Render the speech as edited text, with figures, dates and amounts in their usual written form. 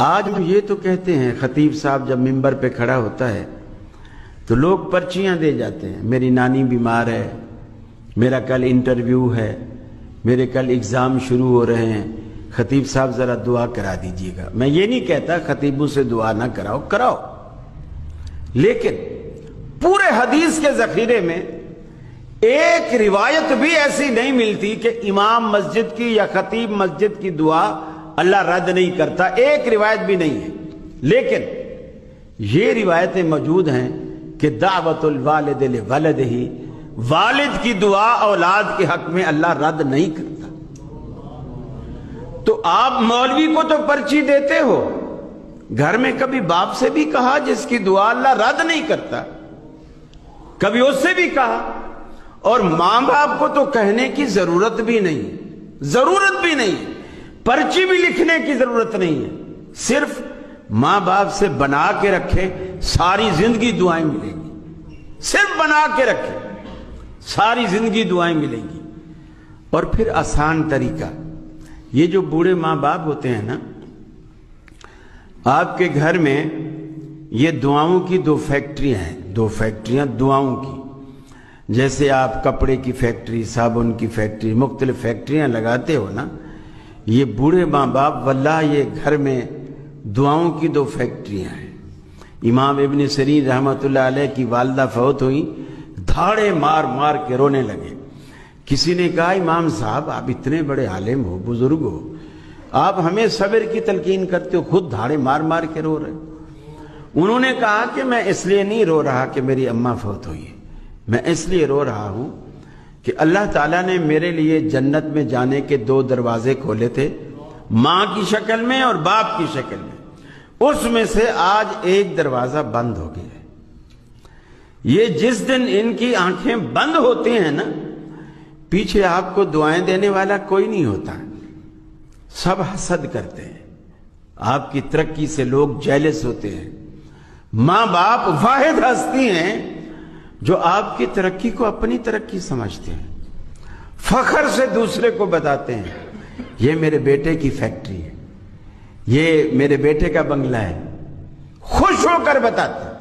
آج یہ تو کہتے ہیں خطیب صاحب جب ممبر پہ کھڑا ہوتا ہے تو لوگ پرچیاں دے جاتے ہیں، میری نانی بیمار ہے، میرا کل انٹرویو ہے، میرے کل اگزام شروع ہو رہے ہیں، خطیب صاحب ذرا دعا کرا دیجئے گا۔ میں یہ نہیں کہتا خطیبوں سے دعا نہ کراؤ، کراؤ، لیکن پورے حدیث کے ذخیرے میں ایک روایت بھی ایسی نہیں ملتی کہ امام مسجد کی یا خطیب مسجد کی دعا اللہ رد نہیں کرتا، ایک روایت بھی نہیں ہے۔ لیکن یہ روایتیں موجود ہیں کہ دعوت الوالد لولدہ، والد کی دعا اولاد کے حق میں اللہ رد نہیں کرتا۔ تو آپ مولوی کو تو پرچی دیتے ہو، گھر میں کبھی باپ سے بھی کہا جس کی دعا اللہ رد نہیں کرتا؟ کبھی اس سے بھی کہا؟ اور ماں باپ کو تو کہنے کی ضرورت بھی نہیں، پرچی بھی لکھنے کی ضرورت نہیں ہے، صرف ماں باپ سے بنا کے رکھے، ساری زندگی دعائیں ملیں گی، صرف بنا کے رکھے، ساری زندگی دعائیں ملیں گی۔ اور پھر آسان طریقہ، یہ جو بوڑھے ماں باپ ہوتے ہیں نا، آپ کے گھر میں یہ دعاؤں کی دو فیکٹریاں دعاؤں کی، جیسے آپ کپڑے کی فیکٹری، صابن کی فیکٹری، مختلف فیکٹریاں لگاتے ہو نا، یہ بوڑھے ماں باپ واللہ یہ گھر میں دعاؤں کی دو فیکٹریاں ہیں۔ امام ابن سیرین رحمۃ اللہ علیہ کی والدہ فوت ہوئی، دھاڑے مار مار کے رونے لگے۔ کسی نے کہا امام صاحب آپ اتنے بڑے عالم ہو، بزرگ ہو، آپ ہمیں صبر کی تلقین کرتے ہو، خود دھاڑے مار مار کے رو رہے۔ انہوں نے کہا کہ میں اس لیے نہیں رو رہا کہ میری اماں فوت ہوئی ہے، میں اس لیے رو رہا ہوں کہ اللہ تعالیٰ نے میرے لیے جنت میں جانے کے دو دروازے کھولے تھے، ماں کی شکل میں اور باپ کی شکل میں، اس میں سے آج ایک دروازہ بند ہو گیا ہے۔ یہ جس دن ان کی آنکھیں بند ہوتی ہیں نا، پیچھے آپ کو دعائیں دینے والا کوئی نہیں ہوتا، سب حسد کرتے ہیں، آپ کی ترقی سے لوگ جیلس ہوتے ہیں۔ ماں باپ واحد ہستی ہیں جو آپ کی ترقی کو اپنی ترقی سمجھتے ہیں، فخر سے دوسرے کو بتاتے ہیں یہ میرے بیٹے کی فیکٹری ہے، یہ میرے بیٹے کا بنگلہ ہے، خوش ہو کر بتاتے ہیں۔